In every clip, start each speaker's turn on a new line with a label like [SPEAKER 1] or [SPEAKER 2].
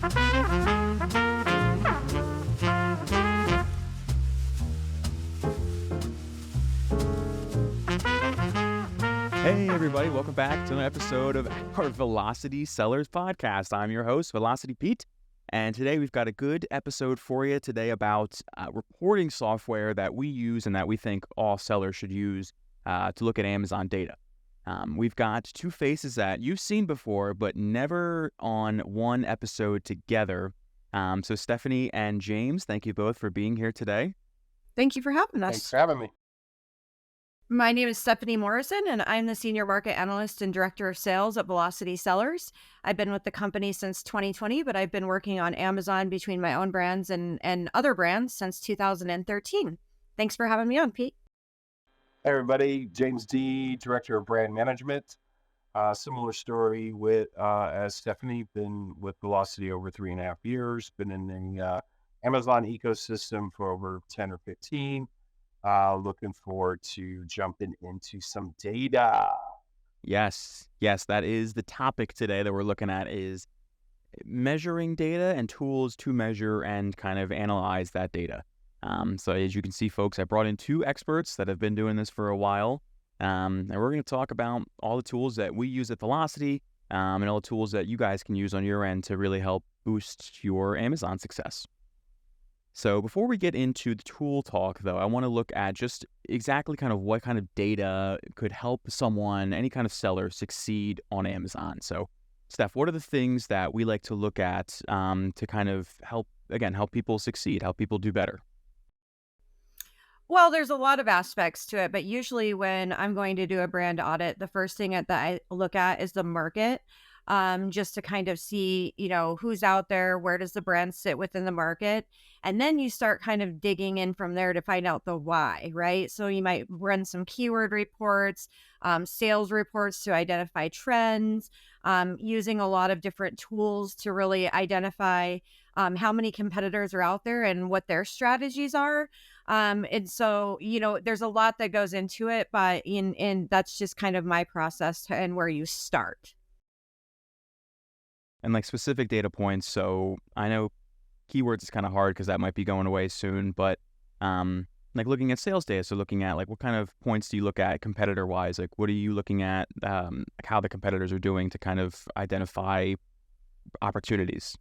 [SPEAKER 1] Hey everybody, welcome back to another episode of our Velocity Sellers Podcast. I'm your host, Velocity Pete, and today we've got a good episode for you today about reporting software that we use and that we think all sellers should use to look at Amazon data. We've got two faces that you've seen before, but never on one episode together. So Stephanie and James, thank you both for being here today.
[SPEAKER 2] Thank you for having us.
[SPEAKER 3] Thanks for having me.
[SPEAKER 2] My name is Stephanie Morrison, and I'm the Senior Market Analyst and Director of Sales at Velocity Sellers. I've been with the company since 2020, but I've been working on Amazon between my own brands and other brands since 2013. Thanks for having me on, Pete.
[SPEAKER 3] Hey everybody, James D, Director of Brand Management. Similar story with as Stephanie, been with Velocity over 3.5 years, been in the Amazon ecosystem for over 10 or 15. Looking forward to jumping into some data.
[SPEAKER 1] Yes, that is the topic today that we're looking at, is measuring data and tools to measure and kind of analyze that data. So as you can see, folks, I brought in two experts that have been doing this for a while, and we're going to talk about all the tools that we use at Velocity and all the tools that you guys can use on your end to really help boost your Amazon success. So before we get into the tool talk, though, I want to look at just exactly kind of what kind of data could help someone, any kind of seller, succeed on Amazon. So, Steph, what are the things that we like to look at to kind of help people succeed, help people do better?
[SPEAKER 2] Well, there's a lot of aspects to it, but usually when I'm going to do a brand audit, the first thing that I look at is the market. Just to kind of see, who's out there, where does the brand sit within the market? And then you start kind of digging in from there to find out the why, right? So you might run some keyword reports, sales reports to identify trends, using a lot of different tools to really identify how many competitors are out there and what their strategies are. And so, there's a lot that goes into it, but in that's just kind of my process and where you start.
[SPEAKER 1] And like specific data points. So I know keywords is kind of hard because that might be going away soon, but like looking at sales data. So looking at like what kind of points do you look at competitor wise? Like what are you looking at, like how the competitors are doing to kind of identify opportunities?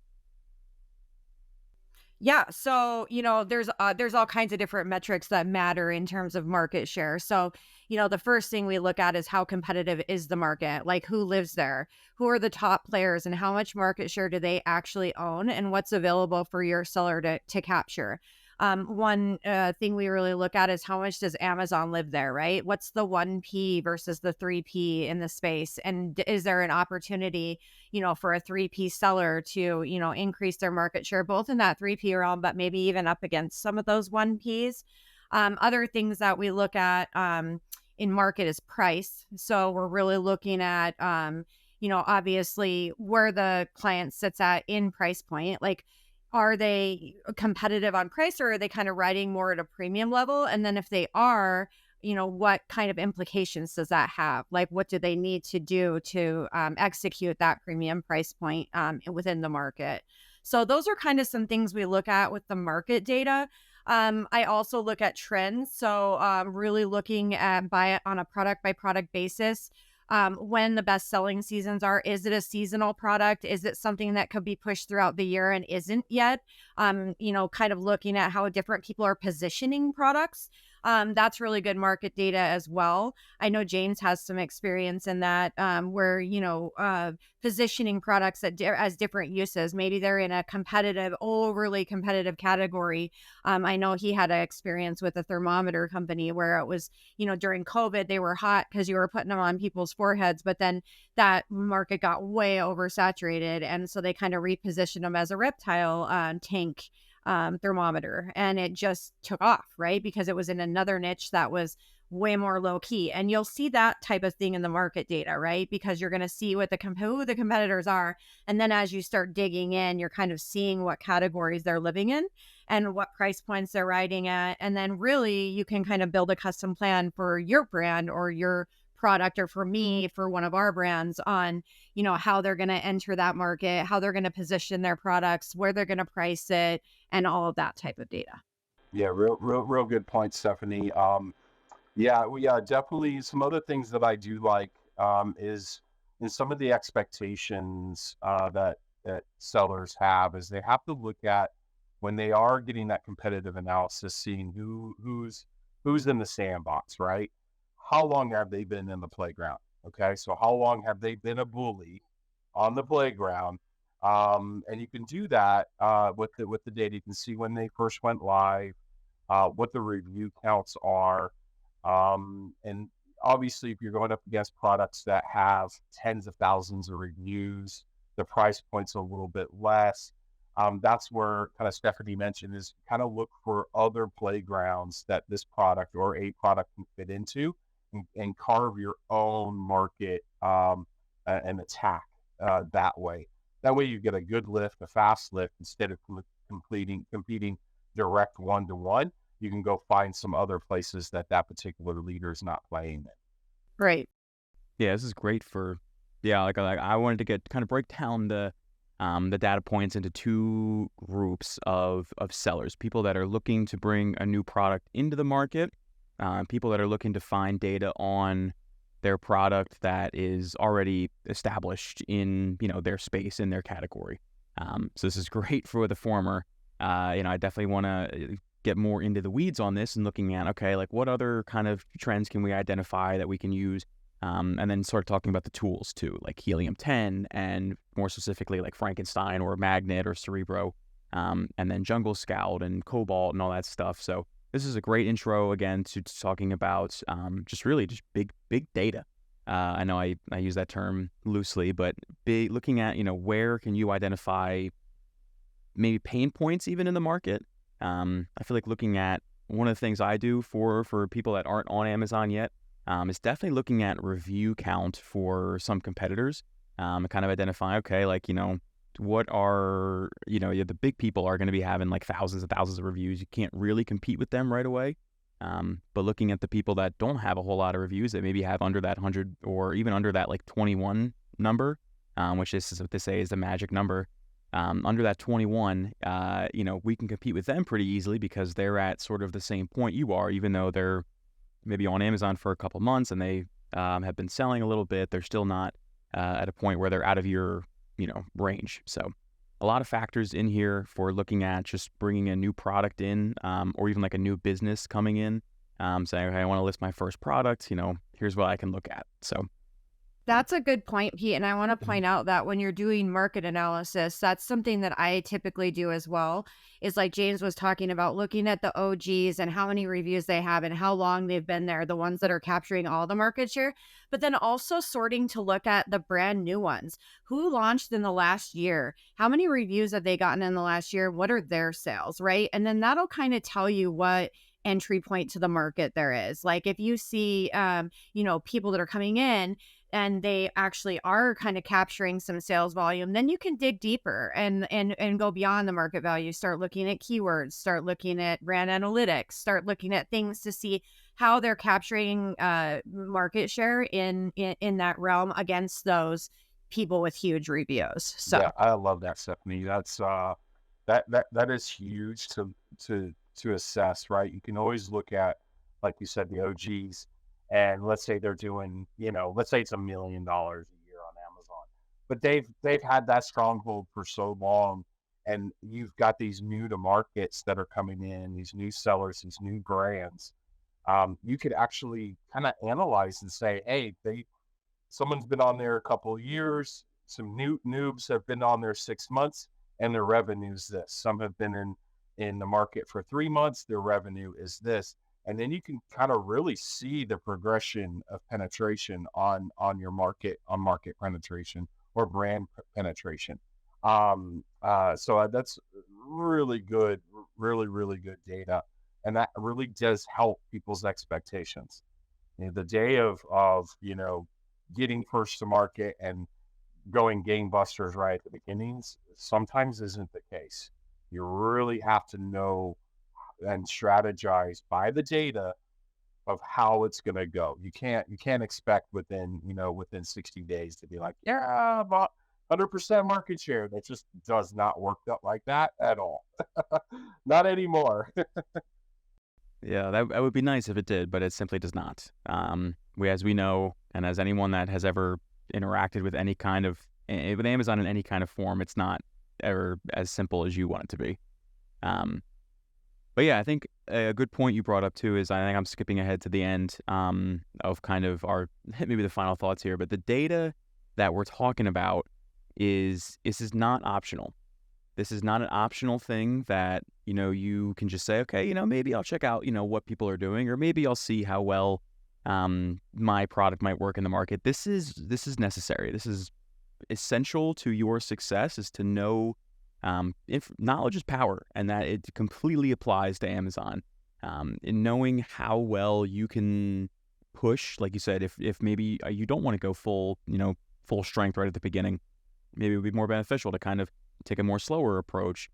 [SPEAKER 2] Yeah. So, there's all kinds of different metrics that matter in terms of market share. So, the first thing we look at is how competitive is the market, like who lives there, who are the top players, and how much market share do they actually own, and what's available for your seller to capture. One thing we really look at is how much does Amazon live there, right? What's the 1P versus the 3P in the space? And is there an opportunity, for a 3P seller to, increase their market share, both in that 3P realm, but maybe even up against some of those 1Ps? Other things that we look at in market is price. So we're really looking at, obviously where the client sits at in price point. Like, are they competitive on price, or are they kind of riding more at a premium level? And then if they are, what kind of implications does that have? Like, what do they need to do to execute that premium price point within the market? So those are kind of some things we look at with the market data. I also look at trends. So really looking at on a product by product basis. When the best selling seasons are. Is it a seasonal product? Is it something that could be pushed throughout the year and isn't yet? Kind of looking at how different people are positioning products. That's really good market data as well. I know James has some experience in that, where, positioning products as different uses. Maybe they're in a overly competitive category. I know he had an experience with a thermometer company where it was, during COVID, they were hot because you were putting them on people's foreheads, but then that market got way oversaturated. And so they kind of repositioned them as a reptile tank thermometer, and it just took off, right? Because it was in another niche that was way more low key. And you'll see that type of thing in the market data, right? Because you're going to see what who the competitors are. And then as you start digging in, you're kind of seeing what categories they're living in and what price points they're riding at. And then really you can kind of build a custom plan for your brand or your product, or for me, for one of our brands, on, how they're going to enter that market, how they're going to position their products, where they're going to price it, and all of that type of data.
[SPEAKER 3] Yeah, real good point, Stephanie. Yeah, definitely. Some other things that I do like is in some of the expectations that sellers have is they have to look at when they are getting that competitive analysis, seeing who's in the sandbox, right? How long have they been in the playground? Okay, so how long have they been a bully on the playground? And you can do that with the data. You can see when they first went live, what the review counts are. And obviously, if you're going up against products that have tens of thousands of reviews, the price point's a little bit less. That's where kind of Stephanie mentioned is kind of look for other playgrounds that this product or a product can fit into and carve your own market and attack that way. That way you get a good lift, a fast lift instead of competing direct one-to-one. You can go find some other places that particular leader is not playing in.
[SPEAKER 2] Right.
[SPEAKER 1] Yeah, this is great for, yeah, like I wanted to get kind of break down the data points into two groups of sellers: people that are looking to bring a new product into the market, people that are looking to find data on their product that is already established in, their space, in their category. So this is great for the former. I definitely want to get more into the weeds on this and looking at, okay, like what other kind of trends can we identify that we can use? And then start talking about the tools too, like Helium 10, and more specifically like Frankenstein or Magnet or Cerebro, and then Jungle Scout and Cobalt and all that stuff. So this is a great intro again to talking about just really just big data. I know I use that term loosely, but looking at, where can you identify maybe pain points even in the market. I feel like looking at one of the things I do for people that aren't on Amazon yet is definitely looking at review count for some competitors, and kind of identify, okay, like, what are, the big people are going to be having like thousands and thousands of reviews. You can't really compete with them right away. But looking at the people that don't have a whole lot of reviews, that maybe have under that 100 or even under that like 21 number, which is what they say is the magic number. Under that 21, we can compete with them pretty easily because they're at sort of the same point you are, even though they're maybe on Amazon for a couple months and they have been selling a little bit. They're still not at a point where they're out of your, range. So a lot of factors in here for looking at just bringing a new product in, or even like a new business coming in, saying, okay, I want to list my first product, here's what I can look at. So
[SPEAKER 2] That's a good point, Pete. And I want to
[SPEAKER 1] Mhm.
[SPEAKER 2] point out that when you're doing market analysis, that's something that I typically do as well. Is like James was talking about, looking at the OGs and how many reviews they have and how long they've been there, the ones that are capturing all the market share, but then also sorting to look at the brand new ones. Who launched in the last year? How many reviews have they gotten in the last year? What are their sales, right? And then that'll kind of tell you what entry point to the market there is. Like if you see people that are coming in and they actually are kind of capturing some sales volume, then you can dig deeper and go beyond the market value. Start looking at keywords, start looking at brand analytics, start looking at things to see how they're capturing market share in that realm against those people with huge reviews. So
[SPEAKER 3] Yeah, I love that, Stephanie. That's that is huge to assess, right? You can always look at, like you said, the OGs, and let's say they're doing, let's say it's $1 million a year on Amazon, but they've had that stronghold for so long, and you've got these new to markets that are coming in, these new sellers, these new brands. You could actually kind of analyze and say, hey, someone's been on there a couple of years. Some new noobs have been on there 6 months, and their revenue's this. Some have been in the market for 3 months. Their revenue is this, and then you can kind of really see the progression of penetration on your market, on market penetration or brand penetration. So that's really good, really good data, and that really does help people's expectations. The day of getting first to market and going gangbusters right at the beginnings sometimes isn't the case. You really have to know and strategize by the data of how it's going to go. You can't expect within 60 days to be like, yeah, about 100% market share. That just does not work out like that at all. Not anymore.
[SPEAKER 1] Yeah, that would be nice if it did, but it simply does not. As we know, and as anyone that has ever interacted with any kind of with Amazon in any kind of form, it's not ever as simple as you want it to be. Um, but yeah, I think a good point you brought up too is I think I'm skipping ahead to the end of kind of our maybe the final thoughts here, but the data that we're talking about is this is not optional. This is not an optional thing that, you can just say, okay, maybe I'll check out, what people are doing, or maybe I'll see how well my product might work in the market. This is necessary. This is essential to your success is to know if knowledge is power and that it completely applies to Amazon. In knowing how well you can push, like you said, if maybe you don't want to go full strength right at the beginning, maybe it would be more beneficial to kind of take a more slower approach.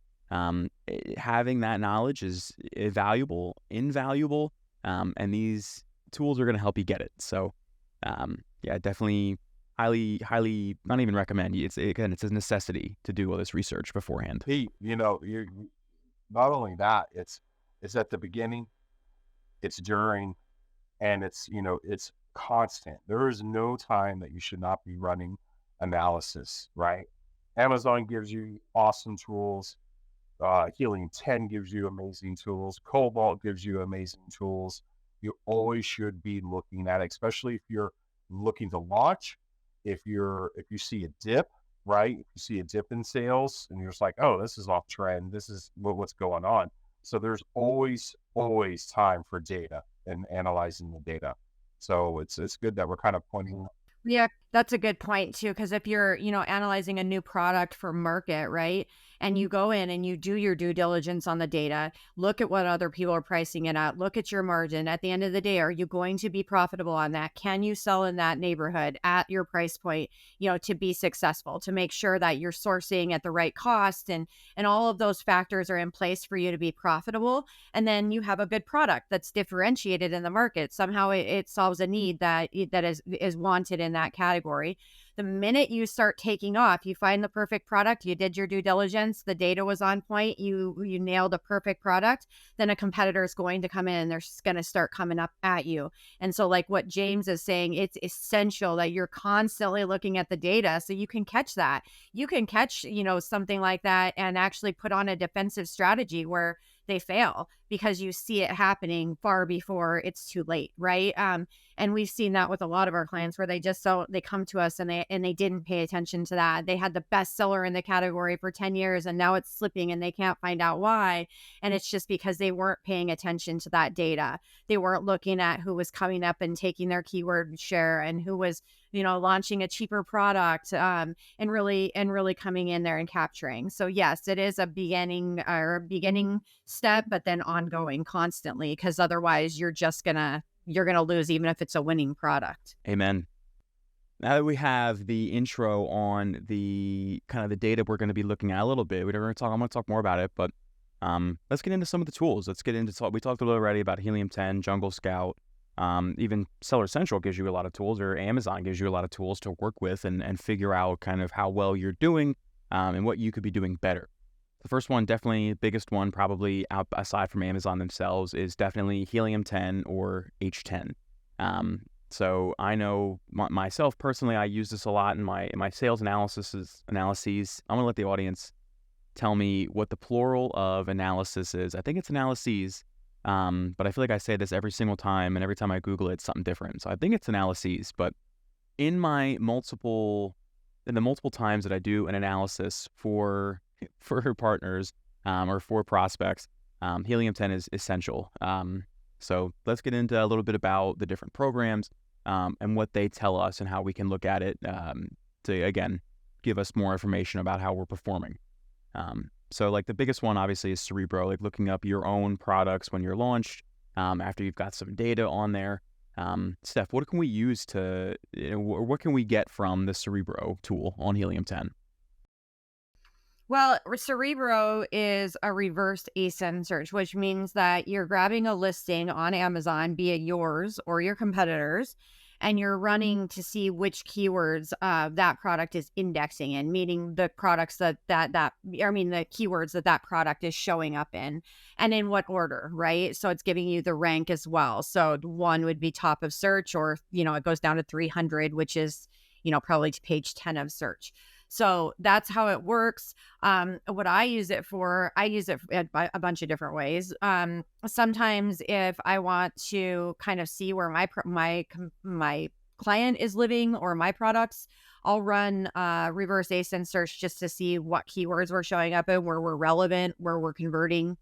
[SPEAKER 1] Having that knowledge is invaluable, and these tools are going to help you get it. So, yeah, definitely highly, not even recommend. It's a necessity to do all this research beforehand.
[SPEAKER 3] Pete, you're not only that, it's at the beginning, it's during, and it's constant. There is no time that you should not be running analysis, right? Amazon gives you awesome tools. Helium 10 gives you amazing tools. Cobalt gives you amazing tools. You always should be looking at it, especially if you're looking to launch. If you see a dip, right? If you see a dip in sales and you're just like, oh, this is off trend. This is what's going on. So there's always time for data and analyzing the data. So it's good that we're kind of pointing.
[SPEAKER 2] Yeah, that's a good point too. Because if you're, analyzing a new product for market, right? And you go in and you do your due diligence on the data, look at what other people are pricing it at, look at your margin. At the end of the day, are you going to be profitable on that? Can you sell in that neighborhood at your price point, to be successful, to make sure that you're sourcing at the right cost and all of those factors are in place for you to be profitable. And then you have a good product that's differentiated in the market. Somehow it solves a need that is wanted in that category. The minute you start taking off, you find the perfect product, you did your due diligence, the data was on point, you nailed a perfect product, then a competitor is going to come in and they're going to start coming up at you. And so like what James is saying, it's essential that you're constantly looking at the data so you can catch that. You can catch, something like that and actually put on a defensive strategy where they fail because you see it happening far before it's too late, right? And we've seen that with a lot of our clients where they come to us and they didn't pay attention to that. They had the best seller in the category for 10 years and now it's slipping and they can't find out why. And it's just because they weren't paying attention to that data. They weren't looking at who was coming up and taking their keyword share and who was, launching a cheaper product, and really coming in there and capturing. So yes, it is a beginning step, but then ongoing constantly, because otherwise you're gonna lose even if it's a winning product.
[SPEAKER 1] Amen. Now that we have the intro on the kind of the data we're going to be looking at a little bit, I'm going to talk more about it, but let's get into some of the tools. We talked a little already about Helium 10, Jungle Scout, even Seller Central gives you a lot of tools, or Amazon gives you a lot of tools to work with and figure out kind of how well you're doing and what you could be doing better. The first one, definitely the biggest one, probably aside from Amazon themselves, is definitely Helium 10 or H10. So I know myself personally, I use this a lot in my sales analyses. I'm going to let the audience tell me what the plural of analysis is. I think it's analyses, but I feel like I say this every single time, and every time I Google it, it's something different. So I think it's analyses, but in the multiple times that I do an analysis for partners or for prospects, Helium 10 is essential. So let's get into a little bit about the different programs and what they tell us and how we can look at it to, again, give us more information about how we're performing. So like the biggest one obviously is Cerebro, like looking up your own products when you're launched after you've got some data on there. Steph, what can we use what can we get from the Cerebro tool on Helium 10?
[SPEAKER 2] Well, Cerebro is a reverse ASIN search, which means that you're grabbing a listing on Amazon, be it yours or your competitors, and you're running to see which keywords that product is indexing in, meaning the products the keywords that product is showing up in, and in what order, right? So it's giving you the rank as well. So one would be top of search, or it goes down to 300, which is probably to page 10 of search. So that's how it works. What I use it for, I use it a bunch of different ways. Sometimes if I want to kind of see where my client is living or my products, I'll run reverse ASIN search just to see what keywords we're showing up in, where we're relevant, where we're converting.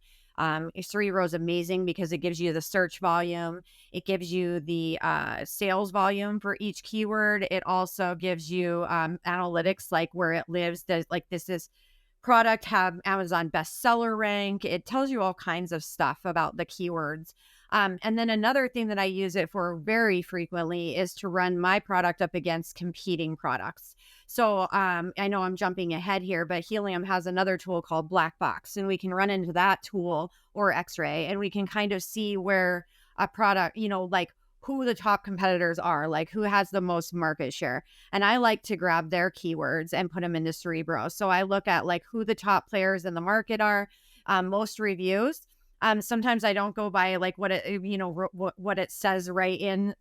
[SPEAKER 2] Cerebro is amazing because it gives you the search volume. It gives you the sales volume for each keyword. It also gives you analytics like where it lives. Like this is product have Amazon bestseller rank. It tells you all kinds of stuff about the keywords. And then another thing that I use it for very frequently is to run my product up against competing products. So I know I'm jumping ahead here, but Helium has another tool called Black Box, and we can run into that tool or X-Ray, and we can kind of see where a product, like who the top competitors are, like who has the most market share. And I like to grab their keywords and put them into Cerebro. So I look at like who the top players in the market are, most reviews. Sometimes I don't go by like what it, what it says right in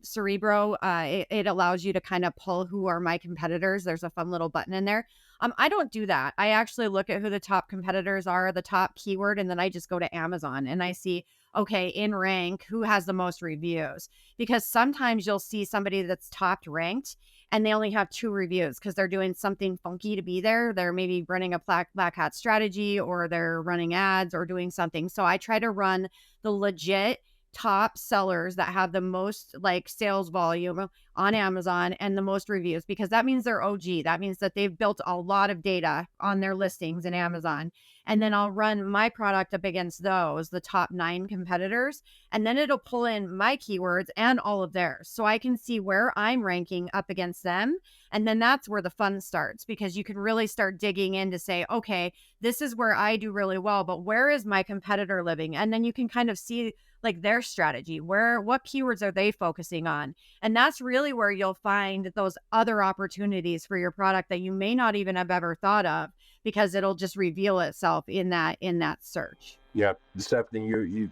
[SPEAKER 2] Cerebro. It allows you to kind of pull who are my competitors. There's a fun little button in there. I don't do that. I actually look at who the top competitors are, the top keyword, and then I just go to Amazon and I see, okay, in rank, who has the most reviews? Because sometimes you'll see somebody that's top ranked and they only have 2 reviews because they're doing something funky to be there. They're maybe running a black hat strategy, or they're running ads or doing something. So I try to run the legit top sellers that have the most like sales volume on Amazon and the most reviews, because that means they're OG. That means that they've built a lot of data on their listings in Amazon. And then I'll run my product up against those, the top 9 competitors, and then it'll pull in my keywords and all of theirs. So I can see where I'm ranking up against them. And then that's where the fun starts, because you can really start digging in to say, okay, this is where I do really well, but where is my competitor living? And then you can kind of see like their strategy, what keywords are they focusing on? And that's really where you'll find those other opportunities for your product that you may not even have ever thought of, because it'll just reveal itself in that search.
[SPEAKER 3] Yeah, Stephanie, you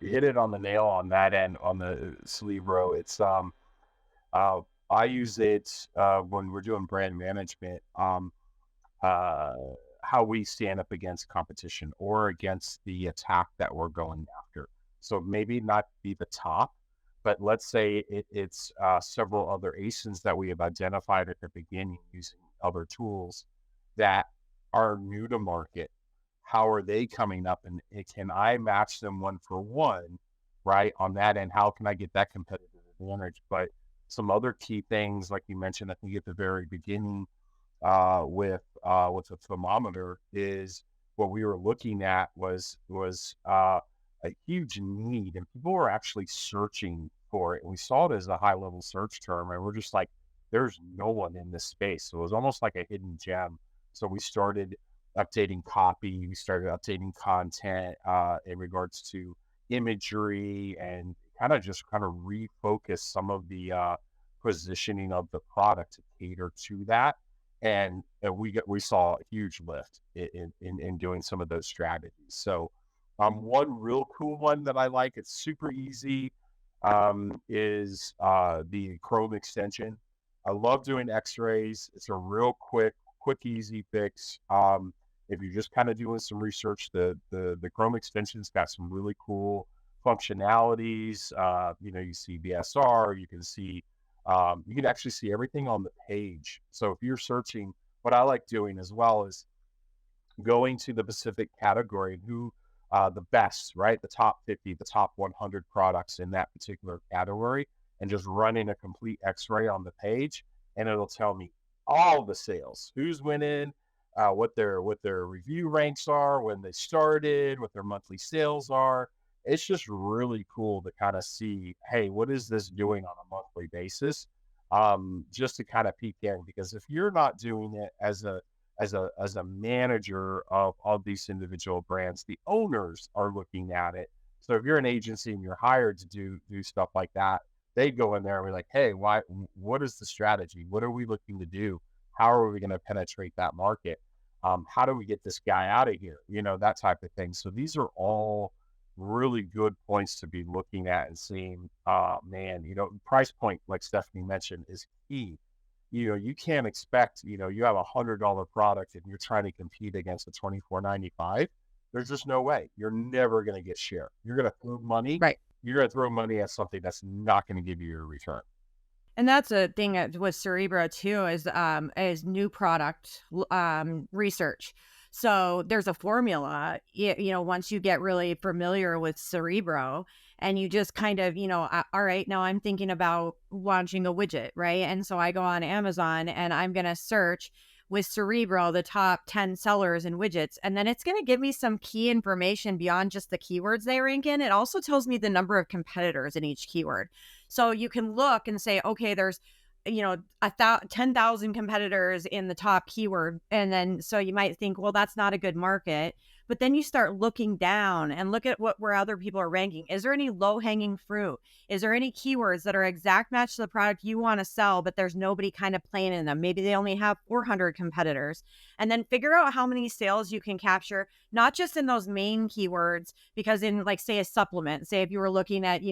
[SPEAKER 3] hit it on the nail on that end on the Cerebro. It's uh, I use it when we're doing brand management. Uh, how we stand up against competition or against the attack that we're going after. So maybe not be the top, but let's say it's several other ASINs that we have identified at the beginning using other tools that are new to market. How are they coming up, and can I match them one for one, right? On that end, how can I get that competitive advantage? But some other key things, like you mentioned, I think at the very beginning, with a thermometer, is what we were looking at was a huge need, and people were actually searching for it. And we saw it as a high level search term, and we're just like, there's no one in this space. So it was almost like a hidden gem. So we started updating copy, we started updating content in regards to imagery, and kind of refocus some of the positioning of the product to cater to that. And we saw a huge lift in doing some of those strategies. So one real cool one that I like, it's super easy, is the Chrome extension. I love doing X-rays. It's a real quick, easy fix. If you're just kind of doing some research, the Chrome extension's got some really cool functionalities. You see BSR, you can actually see everything on the page. So if you're searching, what I like doing as well is going to the specific category and who the best, right? The top 50, the top 100 products in that particular category, and just running a complete x-ray on the page. And it'll tell me all the sales, who's winning, what their review ranks are, when they started, what their monthly sales are. It's just really cool to kind of see, hey, what is this doing on a monthly basis? Just to kind of peek in, because if you're not doing it as a manager of these individual brands, the owners are looking at it. So if you're an agency and you're hired to do stuff like that, they go in there and be like, hey, what is the strategy? What are we looking to do? How are we going to penetrate that market? How do we get this guy out of here? That type of thing. So these are all really good points to be looking at and seeing, man, price point, like Stephanie mentioned, is key. You can't expect, you have $100 product and you're trying to compete against a 24.95. There's just no way. You're never going to get share. You're going to throw money.
[SPEAKER 2] Right.
[SPEAKER 3] You're going to throw money at something that's not going to give you a return.
[SPEAKER 2] And that's a thing with Cerebro too is new product research. So there's a formula, once you get really familiar with Cerebro and you just kind of, all right, now I'm thinking about launching a widget, right? And so I go on Amazon and I'm going to search with Cerebro the top 10 sellers and widgets. And then it's going to give me some key information beyond just the keywords they rank in. It also tells me the number of competitors in each keyword. So you can look and say, okay, there's, 10,000 competitors in the top keyword. And then, so you might think, well, that's not a good market. But then you start looking down and look at where other people are ranking. Is there any low hanging fruit? Is there any keywords that are exact match to the product you want to sell, but there's nobody kind of playing in them? Maybe they only have 400 competitors. And then figure out how many sales you can capture, not just in those main keywords, because in like, say, a supplement, say if you were looking at,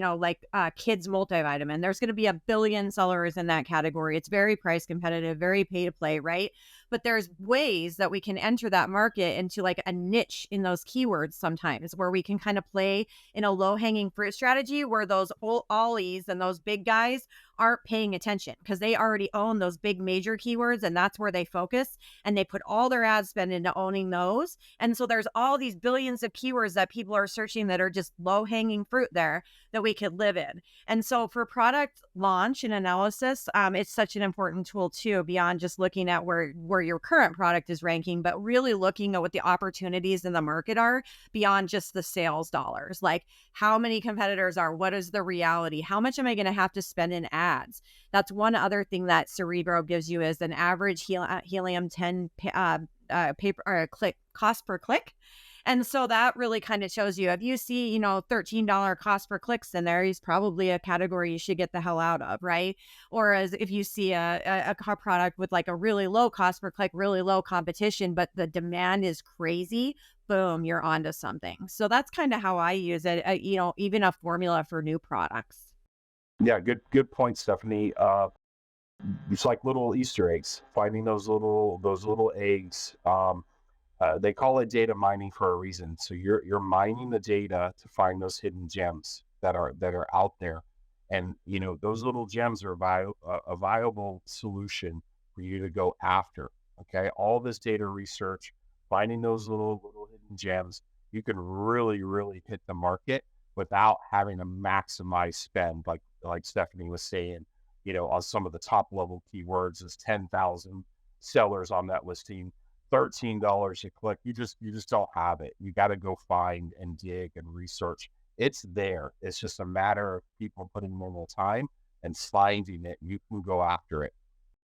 [SPEAKER 2] kids multivitamin, there's going to be a billion sellers in that category. It's very price competitive, very pay to play, right? But there's ways that we can enter that market into like a niche in those keywords sometimes where we can kind of play in a low hanging fruit strategy where those ollies and those big guys aren't paying attention because they already own those big major keywords and that's where they focus and they put all their ad spend into owning those. And so there's all these billions of keywords that people are searching that are just low hanging fruit there that we could live in. And so for product launch and analysis, it's such an important tool too, beyond just looking at where your current product is ranking, but really looking at what the opportunities in the market are beyond just the sales dollars. Like how many competitors are, what is the reality? How much am I going to have to spend in ads? That's one other thing that Cerebro gives you is an average Helium 10 paper or click cost per click. And so that really kind of shows you if you see, $13 cost per clicks in there, he's probably a category you should get the hell out of, right? Or as if you see a car product with like a really low cost per click, really low competition, but the demand is crazy, boom, you're onto something. So that's kind of how I use it, even a formula for new products.
[SPEAKER 3] Yeah, good point, Stephanie. It's like little Easter eggs, finding those little eggs. They call it data mining for a reason. So you're mining the data to find those hidden gems that are out there, and those little gems are a viable solution for you to go after. Okay, all this data research, finding those little hidden gems, you can really hit the market without having to maximize spend, like Stephanie was saying. On some of the top level keywords, there's 10,000 sellers on that listing. $13 a click, you just don't have it. You got to go find and dig and research. It's there. It's just a matter of people putting more time and finding it. You can go after it.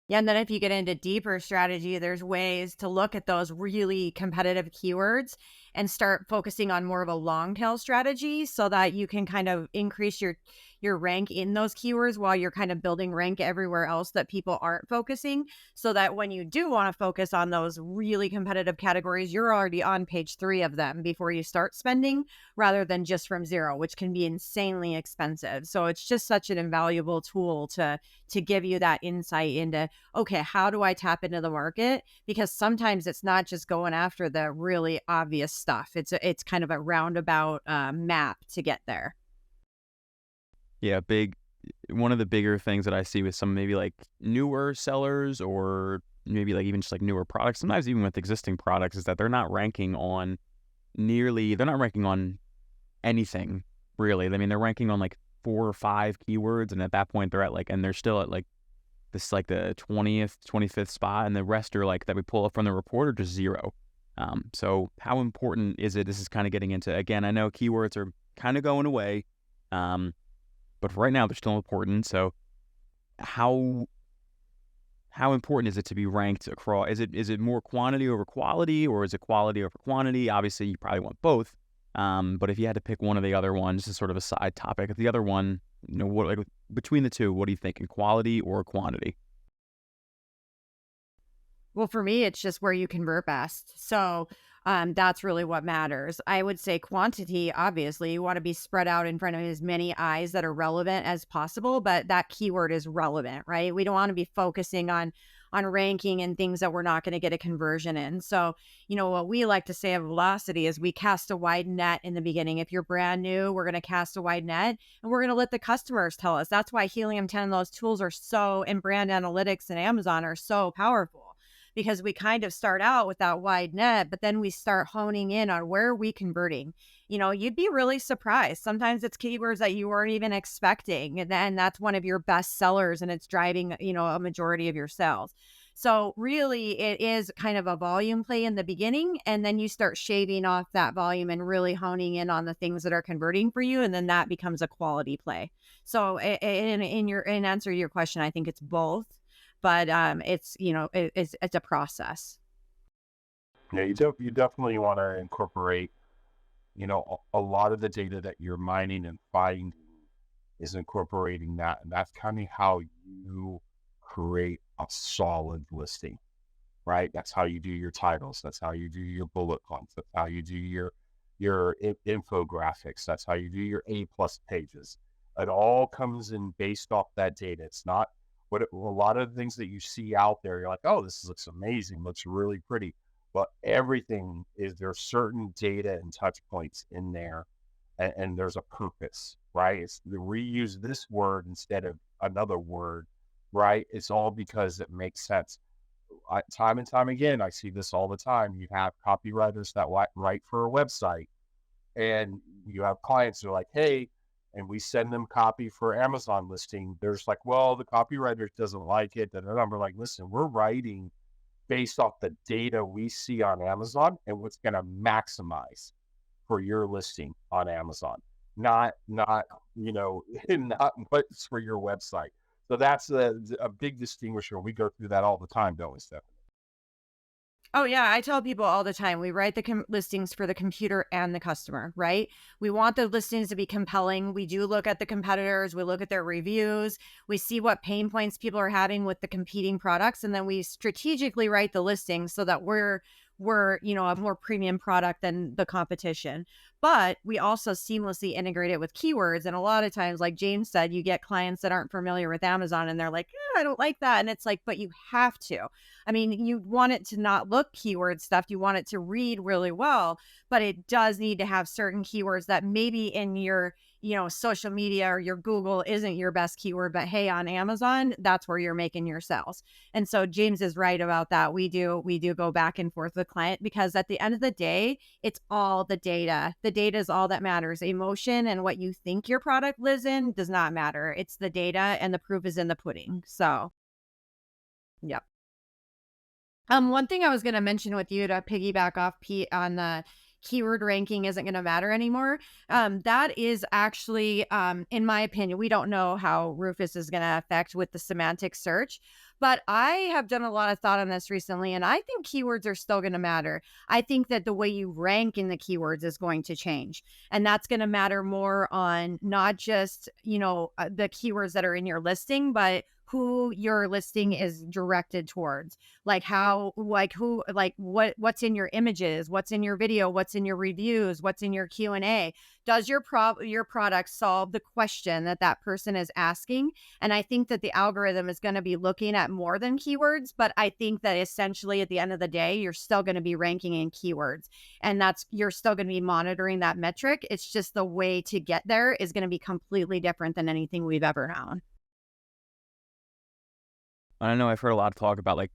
[SPEAKER 2] Yeah, and then if you get into deeper strategy, there's ways to look at those really competitive keywords and start focusing on more of a long tail strategy so that you can kind of increase your rank in those keywords while you're kind of building rank everywhere else that people aren't focusing, so that when you do want to focus on those really competitive categories, you're already on page 3 of them before you start spending, rather than just from zero, which can be insanely expensive. So it's just such an invaluable tool to give you that insight into, okay, how do I tap into the market? Because sometimes it's not just going after the really obvious stuff. It's kind of a roundabout map to get there.
[SPEAKER 1] Yeah, one of the bigger things that I see with some maybe like newer sellers or maybe like even just like newer products, sometimes even with existing products, is that they're not ranking on anything really. I mean, they're ranking on like 4 or 5 keywords, and at that point they're at like, and they're still at like this like the 20th, 25th spot, and the rest are like that we pull up from the report are just 0. So how important is it? This is kind of getting into, again, I know keywords are kind of going away. But right now they're still important. So how how important is it to be ranked across? Is it more quantity over quality, or is it quality over quantity? Obviously, you probably want both. But if you had to pick one of the other ones as sort of a side topic, the other one, what, like, between the two, what do you think, in quality or quantity?
[SPEAKER 2] Well, for me, it's just where you convert best. So that's really what matters. I would say quantity, obviously, you want to be spread out in front of as many eyes that are relevant as possible, but that keyword is relevant, right? We don't want to be focusing on ranking and things that we're not going to get a conversion in. So, what we like to say of velocity is we cast a wide net in the beginning. If you're brand new, we're going to cast a wide net and we're going to let the customers tell us. That's why Helium 10 and those tools are so, and brand analytics and Amazon are so powerful, because we kind of start out with that wide net, but then we start honing in on where are we converting. You'd be really surprised. Sometimes it's keywords that you weren't even expecting, and then that's one of your best sellers, and it's driving, a majority of your sales. So really, it is kind of a volume play in the beginning, and then you start shaving off that volume and really honing in on the things that are converting for you, and then that becomes a quality play. So, in answer to your question, I think it's both, but it's a process.
[SPEAKER 3] Yeah, you definitely want to incorporate, a lot of the data that you're mining and finding is incorporating that, and that's kind of how you create a solid listing, right? That's how you do your titles. That's how you do your bullet points. That's how you do your infographics. That's how you do your A+ pages. It all comes in based off that data. It's not a lot of the things that you see out there. You're like, oh, this looks amazing, looks really pretty. But everything is, there's certain data and touch points in there, and there's a purpose, right? It's the reuse this word instead of another word, right? It's all because it makes sense. Time and time again, I see this all the time. You have copywriters that write for a website, and you have clients who are like, hey, and we send them copy for Amazon listing. There's like, well, the copywriter doesn't like it. And we're like, listen, we're writing based off the data we see on Amazon and what's going to maximize for your listing on Amazon, not not what's for your website. So that's a big distinguisher. We go through that all the time, don't we, Steph?
[SPEAKER 2] Oh yeah, I tell people all the time, we write the listings for the computer and the customer, right? We want the listings to be compelling. We do look at the competitors, we look at their reviews, we see what pain points people are having with the competing products, and then we strategically write the listings so that we're a more premium product than the competition. But we also seamlessly integrate it with keywords. And a lot of times, like James said, you get clients that aren't familiar with Amazon and they're like, I don't like that. And it's like, but you have to. I mean, you want it to not look keyword stuffed. You want it to read really well, but it does need to have certain keywords that maybe in your, social media or your Google isn't your best keyword, but hey, on Amazon, that's where you're making your sales. And so James is right about that. We do go back and forth with client, because at the end of the day, it's all the data. The data is all that matters. Emotion and what you think your product lives in does not matter. It's the data, and the proof is in the pudding. So, yep. One thing I was going to mention with you to piggyback off Pete on the keyword ranking isn't going to matter anymore. That is actually, in my opinion, we don't know how Rufus is going to affect with the semantic search, but I have done a lot of thought on this recently, and I think keywords are still going to matter. I think that the way you rank in the keywords is going to change, and that's going to matter more on not just, the keywords that are in your listing, but who your listing is directed towards, like how, like who, like what's in your images, what's in your video, what's in your reviews, what's in your Q&A. Does your product solve the question that that person is asking? And I think that the algorithm is going to be looking at more than keywords, but I think that essentially at the end of the day, you're still going to be ranking in keywords, and you're still going to be monitoring that metric. It's just the way to get there is going to be completely different than anything we've ever known.
[SPEAKER 1] I know I've heard a lot of talk about, like,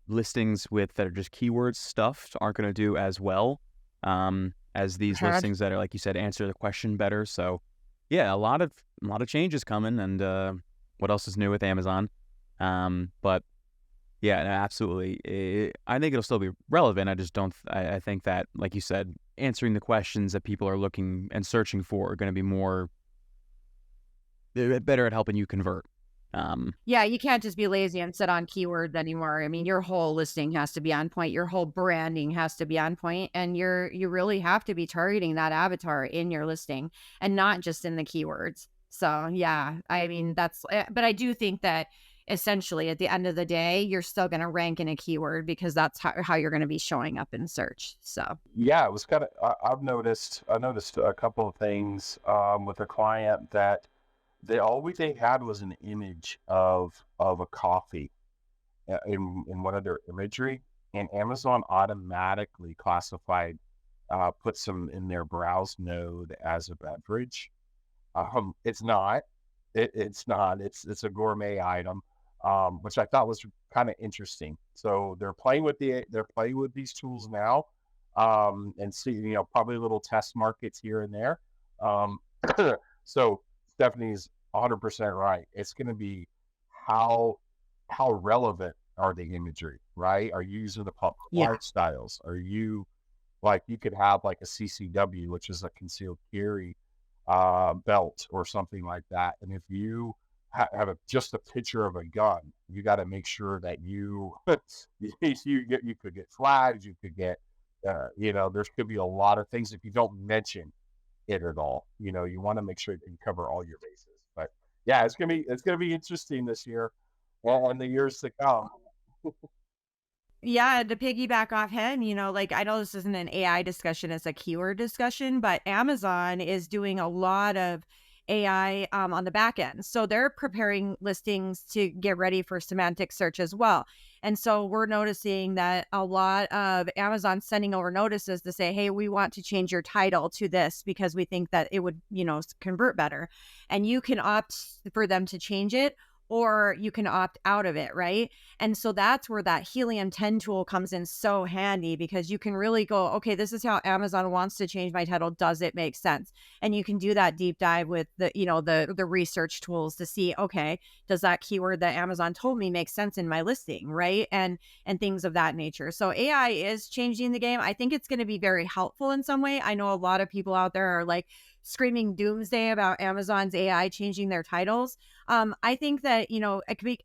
[SPEAKER 1] listings that are just keywords stuffed aren't going to do as well as these
[SPEAKER 2] Had
[SPEAKER 1] listings that are, like you said, answer the question better. So yeah, a lot of changes coming, and what else is new with Amazon? But yeah, no, absolutely. I think it'll still be relevant. I just don't. I think that, like you said, answering the questions that people are looking and searching for are going to be more better at helping you convert.
[SPEAKER 2] Yeah, you can't just be lazy and sit on keywords anymore. I mean, your whole listing has to be on point. Your whole branding has to be on point, and you really have to be targeting that avatar in your listing and not just in the keywords. So, yeah, I mean, but I do think that essentially at the end of the day, you're still going to rank in a keyword because that's how you're going to be showing up in search. So,
[SPEAKER 3] Yeah, it was kind of. I noticed a couple of things with a client that they had was an image of a coffee in one of their imagery, and Amazon automatically classified put some in their browse node as a beverage. It's not. It's not. It's a gourmet item, which I thought was kind of interesting. So they're playing with these tools now, and see probably little test markets here and there. Um, so Stephanie's 100% right. It's going to be how how relevant are the imagery, right? Are you using the popular
[SPEAKER 2] yeah.
[SPEAKER 3] lifestyles? Are you like you could have like a CCW, which is a concealed carry belt or something like that. And if you have just a picture of a gun, you got to make sure that you you could get flagged, you could get there's could be a lot of things if you don't mention it at all. You want to make sure that you cover all your bases. But yeah, it's gonna be interesting this year and the years to come.
[SPEAKER 2] Yeah, to piggyback off him, like I know this isn't an AI discussion, it's a keyword discussion, but Amazon is doing a lot of AI on the back end. So they're preparing listings to get ready for semantic search as well. And so we're noticing that a lot of Amazon sending over notices to say, hey, we want to change your title to this because we think that it would, convert better. And you can opt for them to change it or you can opt out of it, right? And so that's where that Helium 10 tool comes in so handy because you can really go, okay, this is how Amazon wants to change my title. Does it make sense? And you can do that deep dive with the research tools to see, okay, does that keyword that Amazon told me make sense in my listing, right? And things of that nature. So AI is changing the game. I think it's going to be very helpful in some way. I know a lot of people out there are like screaming doomsday about Amazon's AI changing their titles. I think that,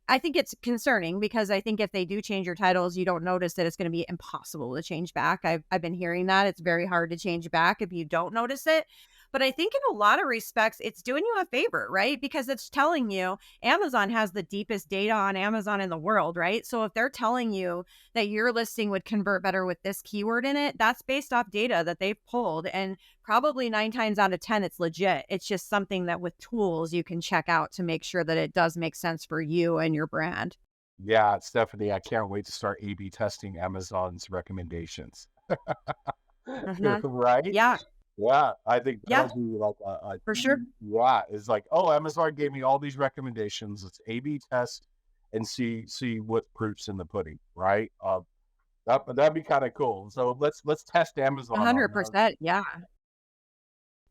[SPEAKER 2] I think it's concerning because I think if they do change your titles, you don't notice that it's going to be impossible to change back. I've been hearing that it's very hard to change back if you don't notice it. But I think in a lot of respects, it's doing you a favor, right? Because it's telling you Amazon has the deepest data on Amazon in the world, right? So if they're telling you that your listing would convert better with this keyword in it, that's based off data that they've pulled. And probably 9 times out of 10, it's legit. It's just something that with tools you can check out to make sure that it does make sense for you and your brand.
[SPEAKER 3] Yeah, Stephanie, I can't wait to start A/B testing Amazon's recommendations.
[SPEAKER 2] Mhm.
[SPEAKER 3] Right?
[SPEAKER 2] Yeah,
[SPEAKER 3] Yeah, I think
[SPEAKER 2] yeah,
[SPEAKER 3] that'll be like a
[SPEAKER 2] for sure.
[SPEAKER 3] yeah, it's like, "Oh, Amazon gave me all these recommendations. Let's A/B test and see what proof's in the pudding," right? That'd be kinda cool. So let's test Amazon on those.
[SPEAKER 2] 100%. Yeah.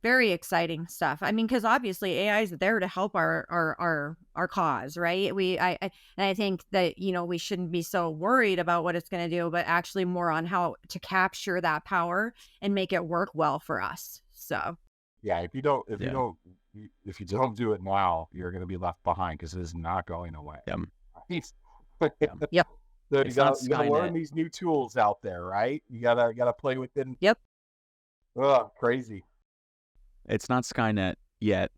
[SPEAKER 2] Very exciting stuff. I mean, because obviously AI is there to help our cause, right? And I think that we shouldn't be so worried about what it's going to do, but actually more on how to capture that power and make it work well for us. So
[SPEAKER 3] Yeah, if you don't if you
[SPEAKER 1] Yeah.
[SPEAKER 3] don't if you don't do it now, you're gonna be left behind because it is not going away.
[SPEAKER 1] Yeah.
[SPEAKER 3] Right?
[SPEAKER 1] Yeah.
[SPEAKER 2] yep,
[SPEAKER 3] So you
[SPEAKER 1] It's not
[SPEAKER 3] gotta
[SPEAKER 1] Skynet.
[SPEAKER 3] learn these new tools out there, right? You gotta play within.
[SPEAKER 2] yep.
[SPEAKER 3] Oh, crazy.
[SPEAKER 1] It's not Skynet yet.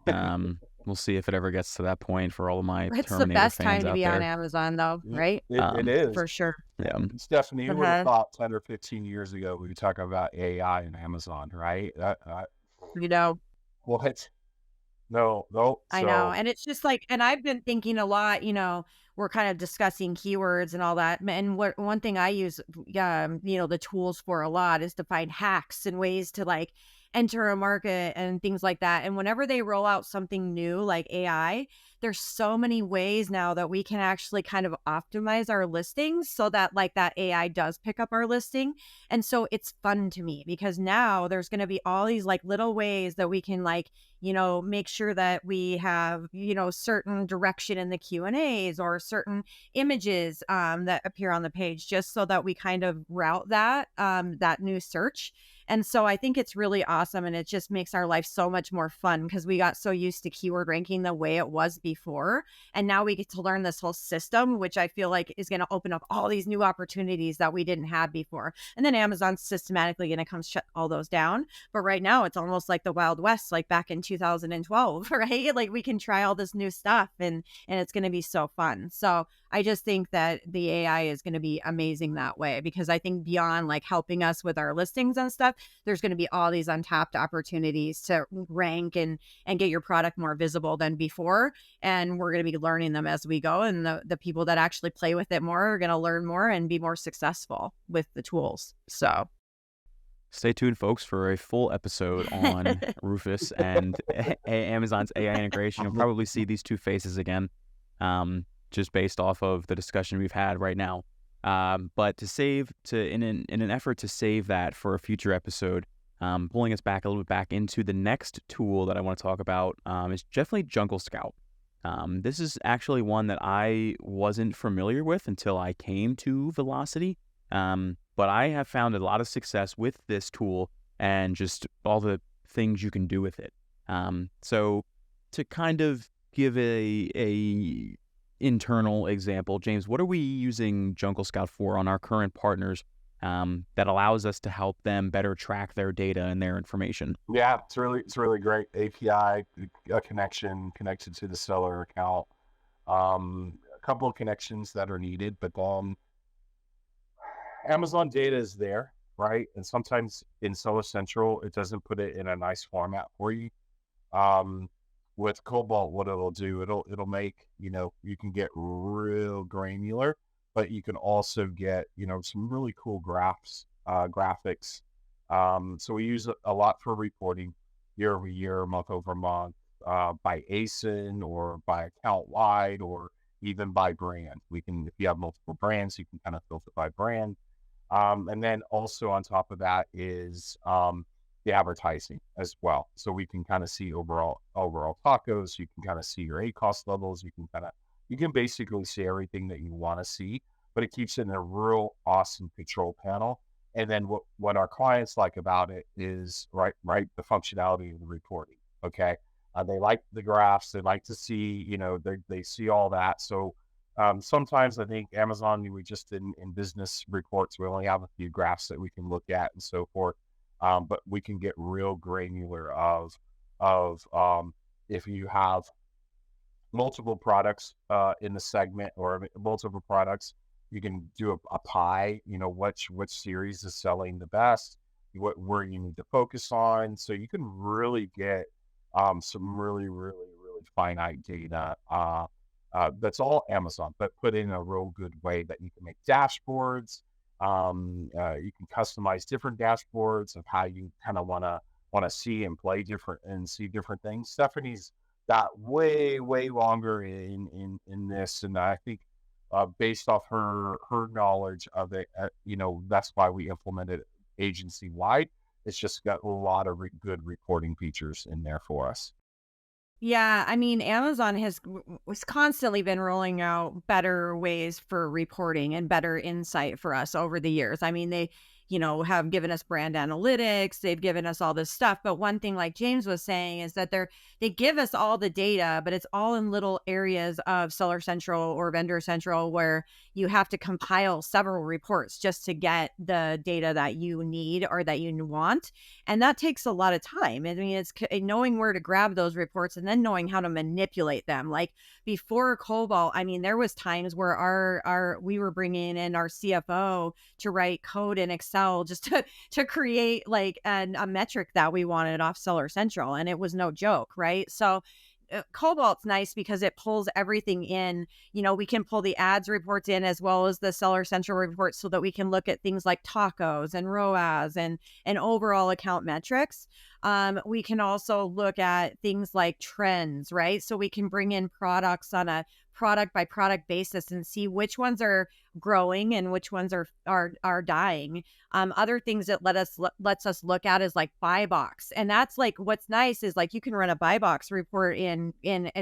[SPEAKER 1] We'll see if it ever gets to that point for all of my
[SPEAKER 2] It's the
[SPEAKER 1] Terminator
[SPEAKER 2] best
[SPEAKER 1] fans
[SPEAKER 2] time to
[SPEAKER 1] out
[SPEAKER 2] be on
[SPEAKER 1] there.
[SPEAKER 2] Amazon, though, right?
[SPEAKER 3] It is.
[SPEAKER 2] For sure.
[SPEAKER 1] Yeah.
[SPEAKER 3] Stephanie, who would have
[SPEAKER 2] Uh-huh.
[SPEAKER 3] thought 10 or 15 years ago we would talk about AI and Amazon, right?
[SPEAKER 2] You know,
[SPEAKER 3] What? No, no.
[SPEAKER 2] I know.
[SPEAKER 3] So
[SPEAKER 2] And it's just like, and I've been thinking a lot, we're kind of discussing keywords and all that. And what one thing I use, the tools for a lot is to find hacks and ways to like enter a market and things like that. And whenever they roll out something new like AI, there's so many ways now that we can actually kind of optimize our listings so that like that AI does pick up our listing. And so it's fun to me because now there's going to be all these like little ways that we can like make sure that we have, certain direction in the Q&As or certain images that appear on the page just so that we kind of route that new search. And so I think it's really awesome, and it just makes our life so much more fun because we got so used to keyword ranking the way it was before. And now we get to learn this whole system, which I feel like is going to open up all these new opportunities that we didn't have before. And then Amazon's systematically going to come shut all those down. But right now it's almost like the Wild West, like back in 2012, right? Like we can try all this new stuff, and it's going to be so fun. So I just think that the AI is going to be amazing that way, because I think beyond like helping us with our listings and stuff, there's going to be all these untapped opportunities to rank and get your product more visible than before. And we're going to be learning them as we go. And the people that actually play with it more are going to learn more and be more successful with the tools. So
[SPEAKER 1] Stay tuned, folks, for a full episode on Rufus and Amazon's AI integration. You'll probably see these two faces again, just based off of the discussion we've had right now. But in an effort to save that for a future episode, pulling us back a little bit back into the next tool that I want to talk about is definitely Jungle Scout. This is actually one that I wasn't familiar with until I came to Velocity. But I have found a lot of success with this tool and just all the things you can do with it. So to kind of give a internal example, James, what are we using Jungle Scout for on our current partners that allows us to help them better track their data and their information?
[SPEAKER 3] Yeah, it's really great. API a connection connected to the seller account. A couple of connections that are needed, but Amazon data is there, right? And sometimes in Seller Central, it doesn't put it in a nice format for you. Um, with Cobalt, what it'll do, it'll make, you can get real granular, but you can also get, some really cool graphics. So we use it a lot for reporting year over year, month over month, by ASIN or by account wide, or even by brand. If you have multiple brands, you can kind of filter by brand. And then also on top of that is the advertising as well. So we can kind of see overall tacos. You can kind of see your ACoS levels. You can basically see everything that you want to see, but it keeps it in a real awesome control panel. And then what our clients like about it is right the functionality of the reporting. Okay, they like the graphs. They like to see, they see all that. So sometimes I think Amazon, we just in business reports, we only have a few graphs that we can look at and so forth. But we can get real granular of if you have multiple products in the segment, or multiple products, you can do a pie, which series is selling the best, where you need to focus on. So you can really get some really, really, really finite data. That's all Amazon, but put in a real good way that you can make dashboards. You can customize different dashboards of how you kind of want to see and play different and see different things. Stephanie's got way longer in this, and I think based off her knowledge of it, that's why we implemented agency wide. It's just got a lot of good reporting features in there for us.
[SPEAKER 2] yeah, I mean, Amazon was constantly been rolling out better ways for reporting and better insight for us over the years. I mean, they, have given us brand analytics, they've given us all this stuff. But one thing, like James was saying, is that they give us all the data, but it's all in little areas of Seller Central or Vendor Central where you have to compile several reports just to get the data that you need or that you want. And that takes a lot of time. I mean, it's knowing where to grab those reports and then knowing how to manipulate them. Like before Cobalt, I mean, there was times where we were bringing in our CFO to write code in Excel just to create like a metric that we wanted off Seller Central, and it was no joke, right? So Cobalt's nice because it pulls everything in. We can pull the ads reports in as well as the Seller Central reports, so that we can look at things like tacos and ROAS and overall account metrics. We can also look at things like trends, right? So we can bring in products on a product by product basis and see which ones are growing and which ones are dying. Other things that lets us look at is like buy box, and that's like what's nice is like you can run a buy box report in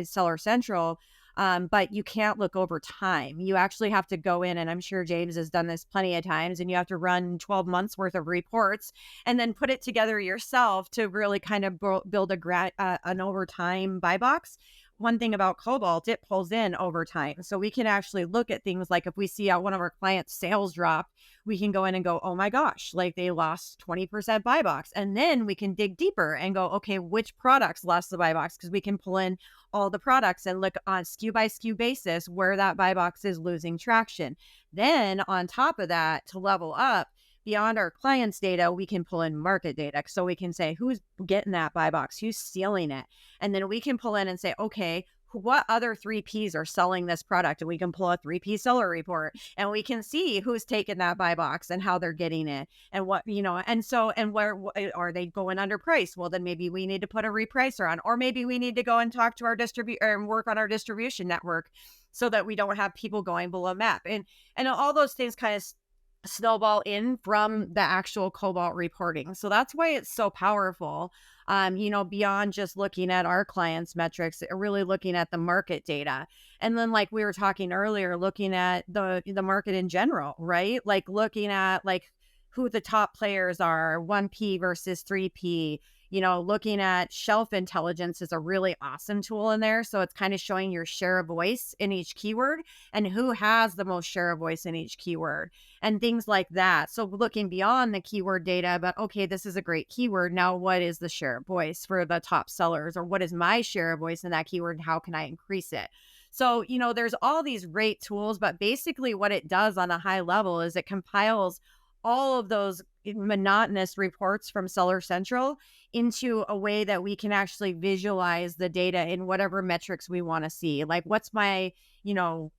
[SPEAKER 2] Seller Central. But you can't look over time. You actually have to go in, and I'm sure James has done this plenty of times, and you have to run 12 months worth of reports and then put it together yourself to really kind of build an over time buy box. One thing about Cobalt, it pulls in over time. So we can actually look at things like if we see one of our clients' sales drop, we can go in and go, oh my gosh, like they lost 20% buy box. And then we can dig deeper and go, okay, which products lost the buy box? Because we can pull in all the products and look on SKU by SKU basis where that buy box is losing traction. Then on top of that, to level up, beyond our clients' data, we can pull in market data. So we can say who's getting that buy box, who's stealing it. And then we can pull in and say, okay, what other 3Ps are selling this product? And we can pull a 3P seller report and we can see who's taken that buy box and how they're getting it and what, and so, and where are they going under price? Well, then maybe we need to put a repricer on, or maybe we need to go and talk to our distributor and work on our distribution network so that we don't have people going below map. And all those things kind of snowball in from the actual Cobalt reporting. So that's why it's so powerful. Beyond just looking at our clients' metrics, really looking at the market data. And then like we were talking earlier, looking at the market in general, right? Like looking at like who the top players are, 1P versus 3P. Looking at shelf intelligence is a really awesome tool in there. So it's kind of showing your share of voice in each keyword and who has the most share of voice in each keyword and things like that. So looking beyond the keyword data, but okay, this is a great keyword. Now, what is the share of voice for the top sellers, or what is my share of voice in that keyword? And how can I increase it? So, there's all these great tools, but basically what it does on a high level is it compiles all of those monotonous reports from Seller Central into a way that we can actually visualize the data in whatever metrics we want to see. Like, what's my,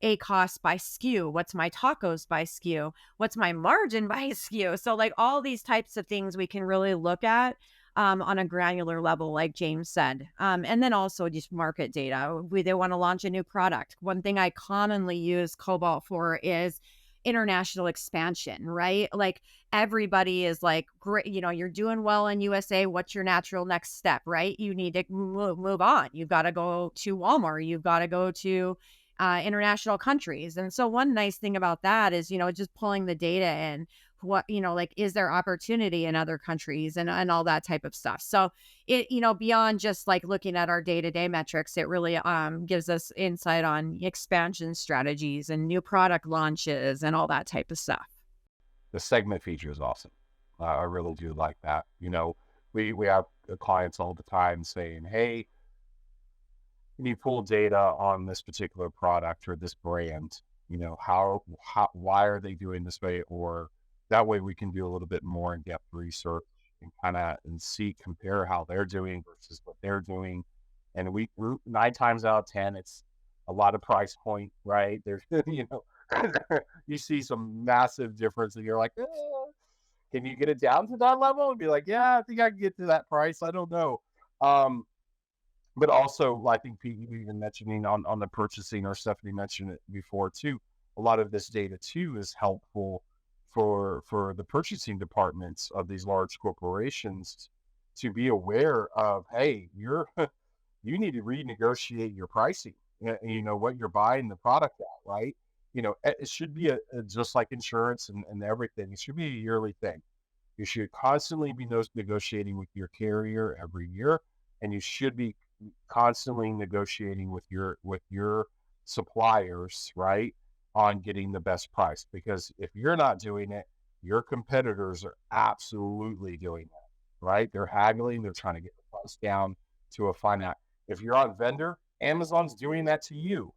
[SPEAKER 2] A cost by SKU? What's my tacos by SKU? What's my margin by SKU? So, like, all these types of things we can really look at on a granular level, like James said. And then also just market data. They want to launch a new product. One thing I commonly use Cobalt for is international expansion, right? Like everybody is like, great, you're doing well in USA. What's your natural next step, right? You need to move on. You've got to go to Walmart. You've got to go to international countries. And so one nice thing about that is, just pulling the data in what, like, is there opportunity in other countries and all that type of stuff. So it, beyond just like looking at our day-to-day metrics, it really gives us insight on expansion strategies and new product launches and all that type of stuff.
[SPEAKER 3] The segment feature is awesome. I really do like that. We have clients all the time saying, "Hey, can you pull data on this particular product or this brand? Why are they doing this way?" Or that way we can do a little bit more in-depth research and compare how they're doing versus what they're doing. And we're 9 times out of 10, it's a lot of price point, right? There's, you see some massive difference and you're like, can you get it down to that level? And be like, yeah, I think I can get to that price. I don't know. Um, but also, I think Pete, you even mentioning on the purchasing, or Stephanie mentioned it before too. A lot of this data too is helpful for the purchasing departments of these large corporations to be aware of, hey, you need to renegotiate your pricing. What you're buying the product at, right? It should be just like insurance and everything. It should be a yearly thing. You should constantly be negotiating with your carrier every year, and you should be constantly negotiating with your suppliers, right, on getting the best price. Because if you're not doing it, your competitors are absolutely doing that, right? They're haggling, they're trying to get the price down to a finite. If you're on vendor, Amazon's doing that to you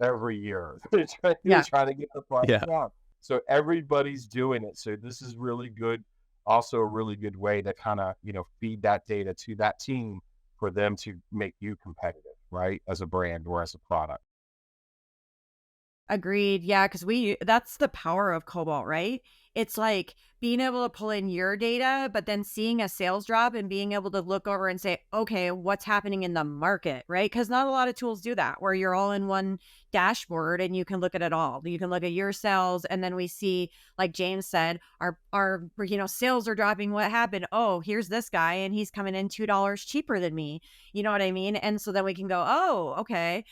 [SPEAKER 3] every year. They're
[SPEAKER 2] Yeah.
[SPEAKER 3] trying to get the price
[SPEAKER 1] Yeah.
[SPEAKER 3] down. So everybody's doing it. So this is really good. Also, a really good way to kind of, feed that data to that team for them to make you competitive, right? As a brand or as a product.
[SPEAKER 2] Agreed. Yeah, because that's the power of Cobalt, right? it's like being able to pull in your data, but then seeing a sales drop and being able to look over and say, okay, what's happening in the market, right? Because not a lot of tools do that, where you're all in one dashboard and you can look at it all. You can look at your sales, and then we see, like James said, our sales are dropping. What happened? Oh, here's this guy, and he's coming in $2 cheaper than me. You know what I mean? And so then we can go, oh, okay,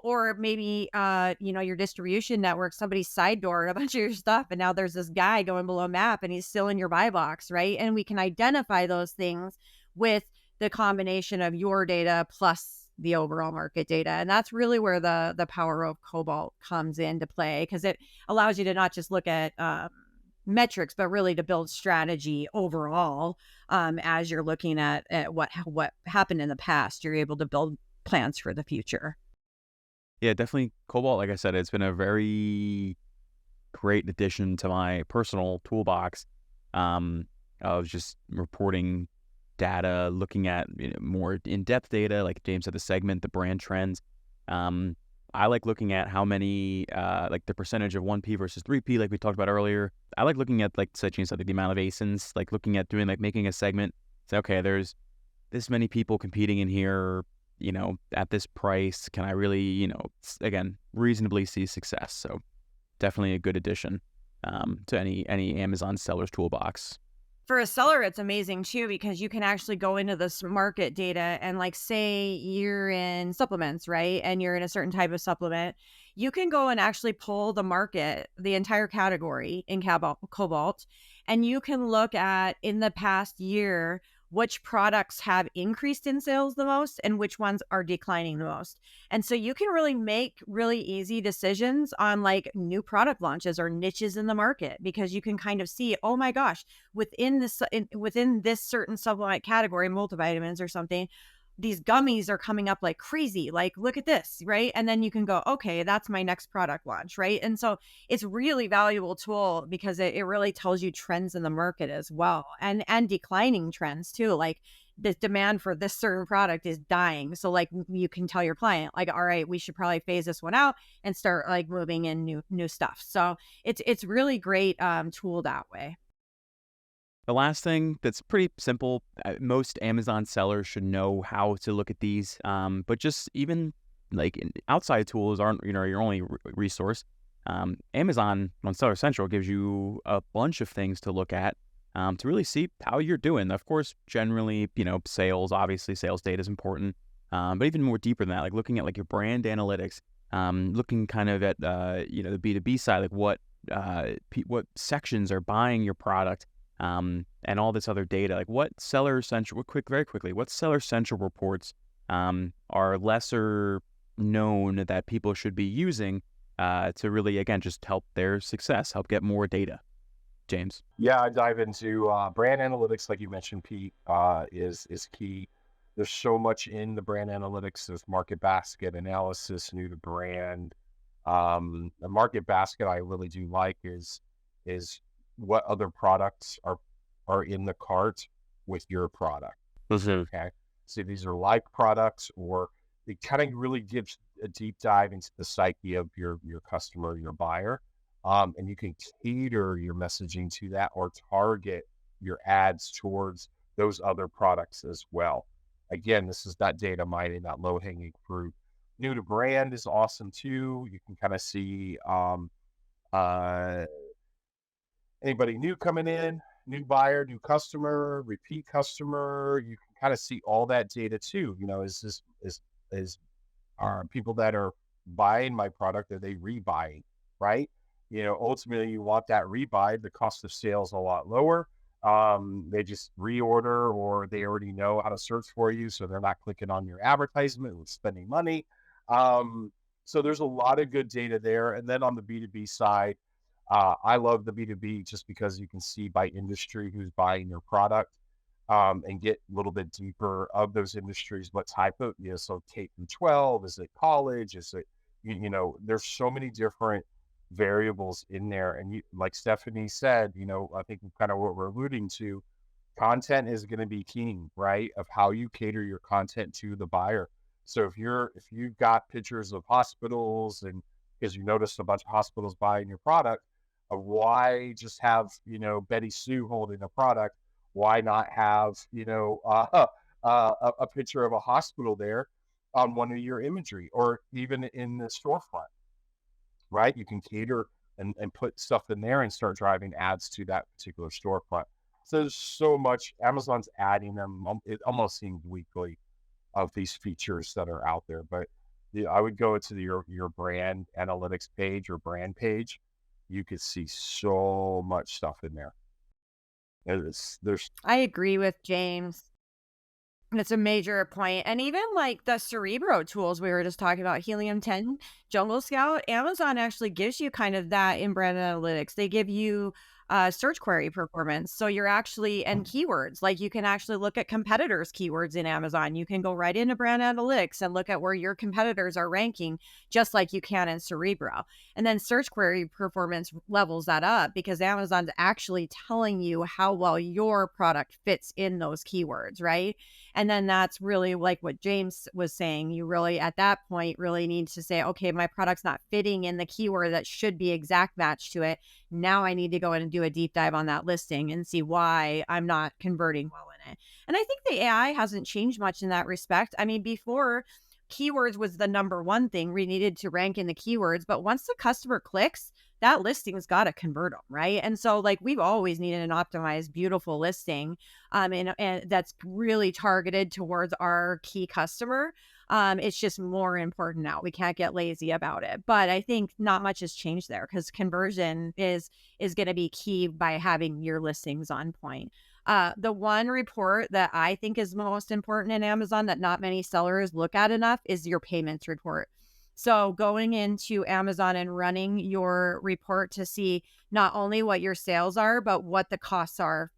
[SPEAKER 2] or maybe your distribution network, somebody side doored a bunch of your stuff, and now there's this guy going below map and he's still in your buy box, right? And we can identify those things with the combination of your data plus the overall market data. And that's really where the power of Cobalt comes into play, because it allows you to not just look at metrics, but really to build strategy overall. As you're looking at what happened in the past, you're able to build plans for the future.
[SPEAKER 1] Yeah, definitely Cobalt, like I said, it's been a very great addition to my personal toolbox of just reporting data, looking at more in-depth data, like James said, the segment, the brand trends. Um, I like looking at how many, like the percentage of 1P versus 3P, like we talked about earlier. I like looking at, like James said, like the amount of ASINs, like looking at doing, like making a segment. Say, okay, there's this many people competing in here, at this price. Can I really, again, reasonably see success? So definitely a good addition to any Amazon seller's toolbox.
[SPEAKER 2] For a seller, it's amazing too, because you can actually go into this market data and, like, say you're in supplements, right? And you're in a certain type of supplement. You can go and actually pull the market, the entire category in Cobalt, and you can look at in the past year which products have increased in sales the most and which ones are declining the most. And so you can really make really easy decisions on, like, new product launches or niches in the market, because you can kind of see, oh my gosh, within this certain supplement category, multivitamins or something, these gummies are coming up like crazy. Like, look at this, right? And then you can go, okay, that's my next product launch, right? And so it's really valuable tool, because it really tells you trends in the market as well, and declining trends too. Like, the demand for this certain product is dying. So, like, you can tell your client, like, all right, we should probably phase this one out and start, like, moving in new stuff. So it's really great tool that way.
[SPEAKER 1] The last thing that's pretty simple, most Amazon sellers should know how to look at these, but just even like outside tools aren't your only resource. Amazon on Seller Central gives you a bunch of things to look at to really see how you're doing. Of course, generally, sales, obviously sales data is important, but even more deeper than that, like looking at like your brand analytics, looking kind of at the B2B side, like what sections are buying your product, and all this other data, like what Seller Central, very quickly, what Seller Central reports are lesser known that people should be using to really, again, just help their success, help get more data. James.
[SPEAKER 3] Yeah, I dive into brand analytics, like you mentioned, Pete, is key. There's so much in the brand analytics. There's market basket analysis, new to brand. The market basket I really do like is what other products are in the cart with your product.
[SPEAKER 1] Mhm.
[SPEAKER 3] Okay, so these are like products, or it kind of really gives a deep dive into the psyche of your customer, your buyer, and you can cater your messaging to that, or target your ads towards those other products as well. Again, this is that data mining, that low hanging fruit. New to brand is awesome too. You can kind of see uh, anybody new coming in, new buyer, new customer, repeat customer. You can kind of see all that data too. Is are people that are buying my product, are they rebuying, right? Ultimately you want that rebuy. The cost of sales a lot lower. They just reorder, or they already know how to search for you, so they're not clicking on your advertisement and spending money. So there's a lot of good data there. And then on the B2B side, I love the B2B just because you can see by industry who's buying your product, and get a little bit deeper of those industries. What type of, so K through 12, is it college? Is it, there's so many different variables in there. And like Stephanie said, I think kind of what we're alluding to, content is going to be king, right? Of how you cater your content to the buyer. So if you've got pictures of hospitals, and because you noticed a bunch of hospitals buying your product, Why just have, Betty Sue holding a product? Why not have, a picture of a hospital there on one of your imagery, or even in the storefront, right? You can cater and put stuff in there and start driving ads to that particular storefront. So there's so much. Amazon's adding them. It almost seems weekly of these features that are out there. But I would go to your brand analytics page or brand page. You could see so much stuff in there. There's
[SPEAKER 2] I agree with James. It's a major point. And even like the Cerebro tools we were just talking about, Helium 10, Jungle Scout, Amazon actually gives you kind of that in brand analytics. They give you search query performance. So you're actually, and keywords, like you can actually look at competitors' keywords in Amazon. You can go right into brand analytics and look at where your competitors are ranking, just like you can in Cerebro. And then search query performance levels that up because Amazon's actually telling you how well your product fits in those keywords, right? And then that's really like what James was saying. You really, at that point, really need to say, okay, my product's not fitting in the keyword that should be exact match to it. Now I need to go in and do a deep dive on that listing and see why I'm not converting well in it. And I think the AI hasn't changed much in that respect. I mean, before keywords was the number one thing we needed to rank in the keywords, but once the customer clicks, that listing's got to convert them, right? And so, like, we've always needed an optimized, beautiful listing, and that's really targeted towards our key customer. It's just more important now. We can't get lazy about it. But I think not much has changed there because conversion is going to be key by having your listings on point. The one report that I think is most important in Amazon that not many sellers look at enough is your payments report. So going into Amazon and running your report to see not only what your sales are, but what the costs are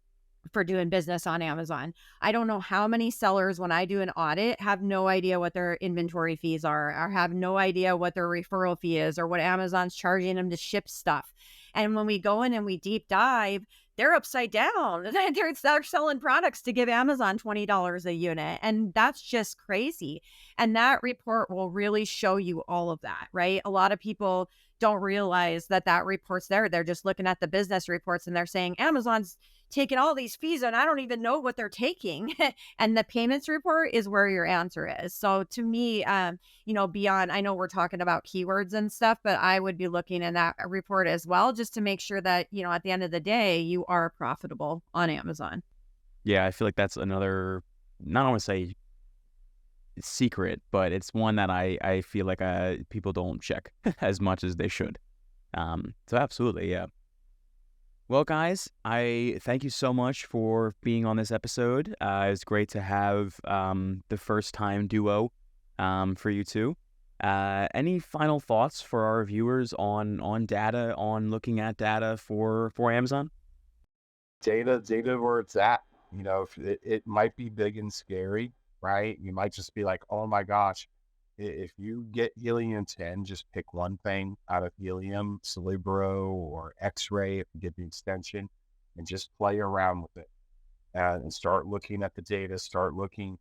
[SPEAKER 2] for doing business on Amazon. I don't know how many sellers, when I do an audit, have no idea what their inventory fees are, or have no idea what their referral fee is, or what Amazon's charging them to ship stuff. And when we go in and we deep dive, they're upside down. They're selling products to give Amazon $20 a unit. And that's just crazy. And that report will really show you all of that, right? A lot of people don't realize that that report's there. They're just looking at the business reports and they're saying Amazon's taking all these fees and I don't even know what they're taking. And the payments report is where your answer is. So to me, beyond, I know we're talking about keywords and stuff, but I would be looking in that report as well, just to make sure that, at the end of the day, you are profitable on Amazon.
[SPEAKER 1] Yeah, I feel like that's another, not want to say secret, but it's one that I feel like people don't check as much as they should. So absolutely, yeah. Well, guys, I thank you so much for being on this episode. It's great to have the first time duo for you two. Any final thoughts for our viewers on data, on looking at data for Amazon?
[SPEAKER 3] data where it's at. If it might be big and scary, right? You might just be like, oh my gosh, if you get Helium 10, just pick one thing out of Helium, Celebro or X-Ray if you get the extension, and just play around with it and start looking at the data, start looking.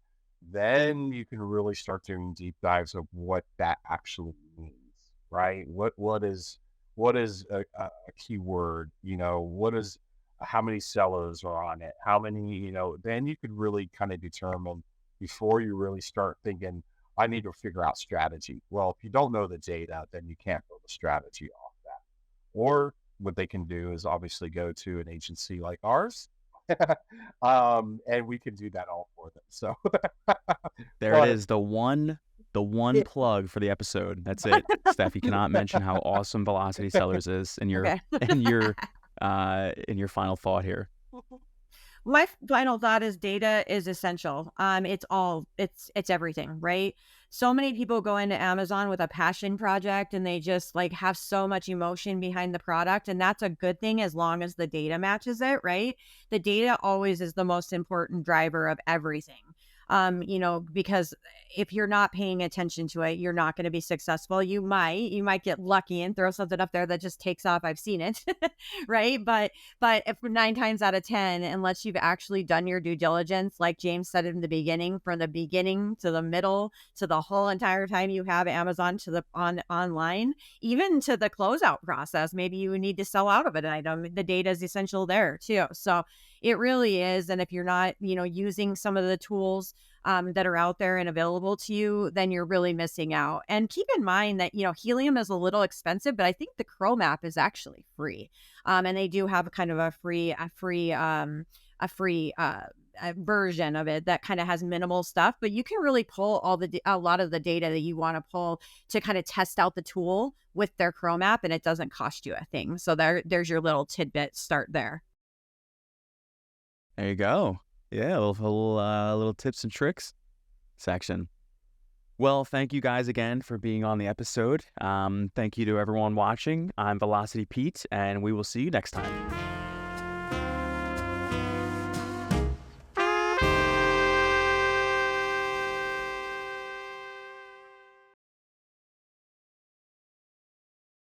[SPEAKER 3] Then you can really start doing deep dives of what that actually means, right? What is a keyword? What is how many sellers are on it? How many, then you could really kind of determine before you really start thinking, I need to figure out strategy. Well, if you don't know the data, then you can't build a strategy off that. Or what they can do is obviously go to an agency like ours, and we can do that all for them. So,
[SPEAKER 1] There it
[SPEAKER 3] but
[SPEAKER 1] is, the one plug for the episode. That's it. Steph, you cannot mention how awesome Velocity Sellers is in your
[SPEAKER 2] Okay.
[SPEAKER 1] in your in your final thought here.
[SPEAKER 2] My final thought is data is essential. It's everything, right? So many people go into Amazon with a passion project and they just like have so much emotion behind the product. And that's a good thing as long as the data matches it, right? The data always is the most important driver of everything. because if you're not paying attention to it, you're not going to be successful. You might get lucky and throw something up there that just takes off. I've seen it, right? But if 9 times out of 10, unless you've actually done your due diligence, like James said in the beginning, from the beginning to the middle to the whole entire time you have Amazon to the online, even to the closeout process, maybe you need to sell out of an item. The data is essential there too. So it really is. And if you're not, using some of the tools that are out there and available to you, then you're really missing out. And keep in mind that, Helium is a little expensive, but I think the Chrome app is actually free. And they do have kind of a version of it that kind of has minimal stuff, but you can really pull a lot of the data that you want to pull to kind of test out the tool with their Chrome app, and it doesn't cost you a thing. So there's your little tidbit. Start there.
[SPEAKER 1] There you go. Yeah, little tips and tricks section. Well, thank you guys again for being on the episode. Thank you to everyone watching. I'm Velocity Pete, and we will see you next time.